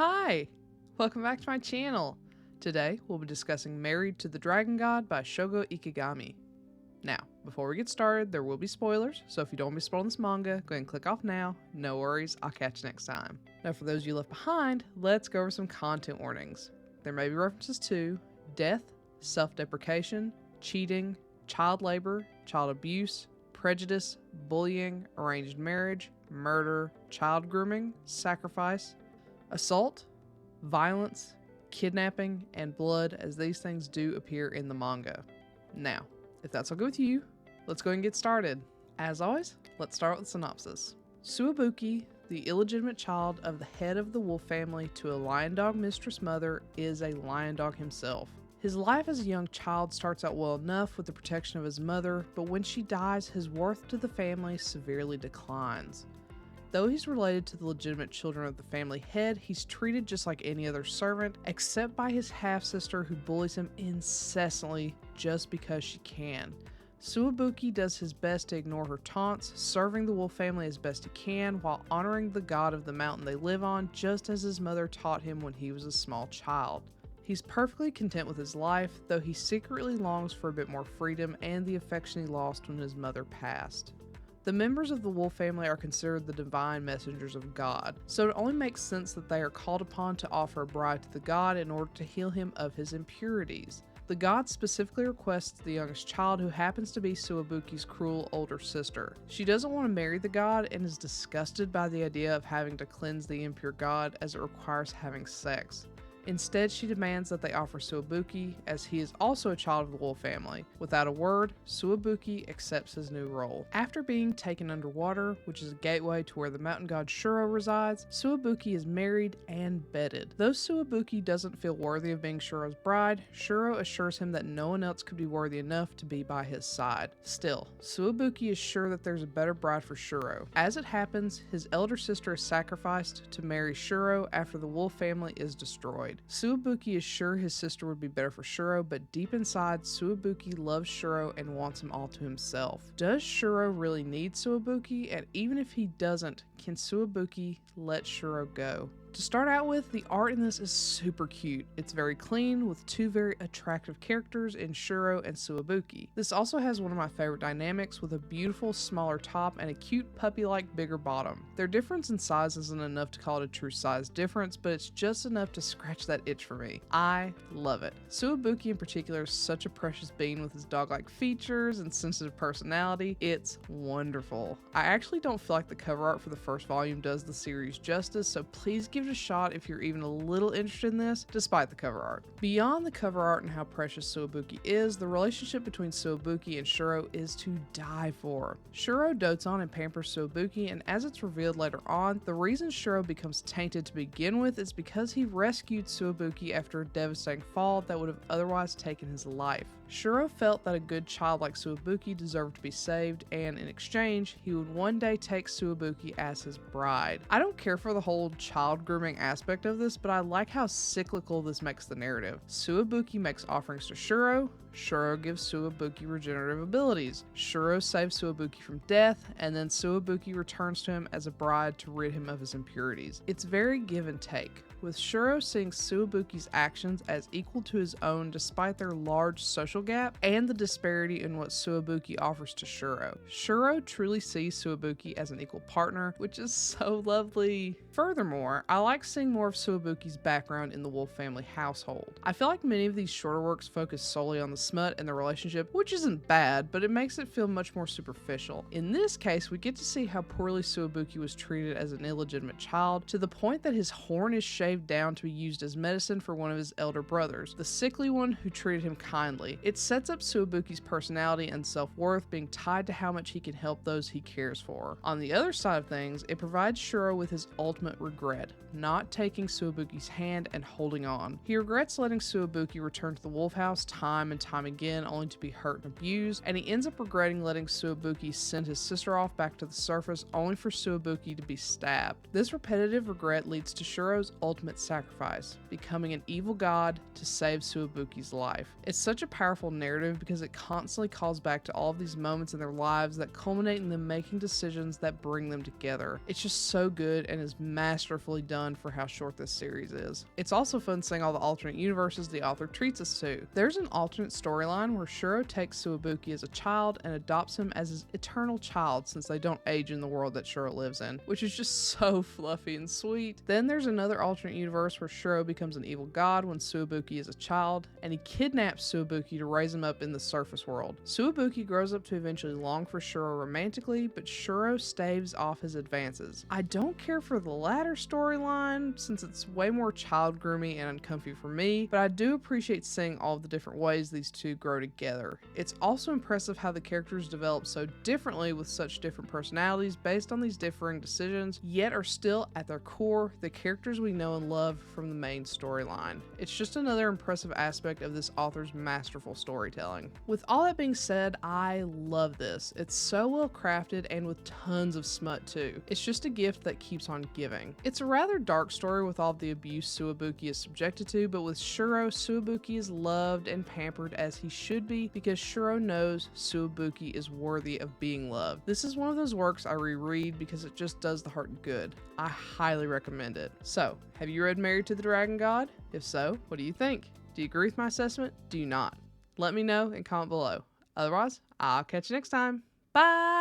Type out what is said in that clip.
Hi! Welcome back to my channel. Today, we'll be discussing Married to the Dragon God by Shogo Ikegami. Now, before we get started, there will be spoilers, so if you don't want to be spoiling this manga, go ahead and click off now. No worries, I'll catch you next time. Now, for those of you left behind, let's go over some content warnings. There may be references to death, self-deprecation, cheating, child labor, child abuse, prejudice, bullying, arranged marriage, murder, child grooming, sacrifice, assault, violence, kidnapping, and blood, as these things do appear in the manga. Now, if that's all good with you, let's go ahead and get started. As always, let's start with the synopsis. Suwabuki, the illegitimate child of the head of the wolf family to a lion dog mistress mother, is a lion dog himself. His life as a young child starts out well enough with the protection of his mother, but when she dies, his worth to the family severely declines. Though he's related to the legitimate children of the family head, he's treated just like any other servant, except by his half-sister who bullies him incessantly just because she can. Suwabuki does his best to ignore her taunts, serving the wolf family as best he can while honoring the god of the mountain they live on, just as his mother taught him when he was a small child. He's perfectly content with his life, though he secretly longs for a bit more freedom and the affection he lost when his mother passed. The members of the wolf family are considered the divine messengers of God, so it only makes sense that they are called upon to offer a bride to the god in order to heal him of his impurities. The god specifically requests the youngest child, who happens to be Suwabuki's cruel older sister. She doesn't want to marry the god and is disgusted by the idea of having to cleanse the impure god, as it requires having sex. Instead, she demands that they offer Suwabuki, as he is also a child of the wolf family. Without a word, Suwabuki accepts his new role. After being taken underwater, which is a gateway to where the mountain god Shuro resides, Suwabuki is married and bedded. Though Suwabuki doesn't feel worthy of being Shuro's bride, Shuro assures him that no one else could be worthy enough to be by his side. Still, Suwabuki is sure that there's a better bride for Shuro. As it happens, his elder sister is sacrificed to marry Shuro after the wolf family is destroyed. Suwabuki is sure his sister would be better for Shuro, but deep inside, Suwabuki loves Shuro and wants him all to himself. Does Shuro really need Suwabuki? And even if he doesn't, can Suwabuki let Shuro go? To start out with, the art in this is super cute. It's very clean, with two very attractive characters in Shuro and Suwabuki. This also has one of my favorite dynamics, with a beautiful smaller top and a cute puppy-like bigger bottom. Their difference in size isn't enough to call it a true size difference, but it's just enough to scratch that itch for me. I love it. Suwabuki in particular is such a precious being with his dog-like features and sensitive personality. It's wonderful. I actually don't feel like the cover art for the first volume does the series justice, so please give it a shot if you're even a little interested in this, despite the cover art. Beyond the cover art and how precious Suwabuki is, the relationship between Suwabuki and Shuro is to die for. Shuro dotes on and pampers Suwabuki, and as it's revealed later on, the reason Shuro becomes tainted to begin with is because he rescued Suwabuki after a devastating fall that would have otherwise taken his life. Shuro felt that a good child like Suwabuki deserved to be saved, and in exchange, he would one day take Suwabuki as his bride. I don't care for the whole child grooming aspect of this, but I like how cyclical this makes the narrative. Suwabuki makes offerings to Shuro, Shuro gives Suwabuki regenerative abilities, Shuro saves Suwabuki from death, and then Suwabuki returns to him as a bride to rid him of his impurities. It's very give and take, with Shuro seeing Suwabuki's actions as equal to his own despite their large social gap and the disparity in what Suwabuki offers to Shuro. Shuro truly sees Suwabuki as an equal partner, which is so lovely. Furthermore, I like seeing more of Suwabuki's background in the wolf family household. I feel like many of these shorter works focus solely on the smut and the relationship, which isn't bad, but it makes it feel much more superficial. In this case, we get to see how poorly Suwabuki was treated as an illegitimate child, to the point that his horn is shaved down to be used as medicine for one of his elder brothers, the sickly one who treated him kindly. It sets up Suwabuki's personality and self-worth being tied to how much he can help those he cares for. On the other side of things, it provides Shuro with his ultimate regret, not taking Suwabuki's hand and holding on. He regrets letting Suwabuki return to the wolf house time and time time again only to be hurt and abused, and he ends up regretting letting Suibuki send his sister off back to the surface only for Suibuki to be stabbed. This repetitive regret leads to Shuro's ultimate sacrifice, becoming an evil god to save Suibuki's life. It's such a powerful narrative because it constantly calls back to all of these moments in their lives that culminate in them making decisions that bring them together. It's just so good and is masterfully done for how short this series is. It's also fun seeing all the alternate universes the author treats us to. There's an alternate storyline where Shuro takes Suibuki as a child and adopts him as his eternal child since they don't age in the world that Shuro lives in, which is just so fluffy and sweet. Then there's another alternate universe where Shuro becomes an evil god when Suibuki is a child, and he kidnaps Suibuki to raise him up in the surface world. Suibuki grows up to eventually long for Shuro romantically, but Shuro staves off his advances. I don't care for the latter storyline since it's way more child groomy and uncomfy for me, but I do appreciate seeing all the different ways these two grow together. It's also impressive how the characters develop so differently with such different personalities based on these differing decisions, yet are still at their core the characters we know and love from the main storyline. It's just another impressive aspect of this author's masterful storytelling. With all that being said, I love this. It's so well crafted and with tons of smut too. It's just a gift that keeps on giving. It's a rather dark story with all the abuse Suibuki is subjected to, but with Shuro, Suibuki is loved and pampered as he should be because Shuro knows Suibuki is worthy of being loved. This is one of those works I reread because it just does the heart good. I highly recommend it. So, have you read Married to the Dragon God? If so, what do you think? Do you agree with my assessment? Do you not? Let me know and comment below. Otherwise, I'll catch you next time. Bye!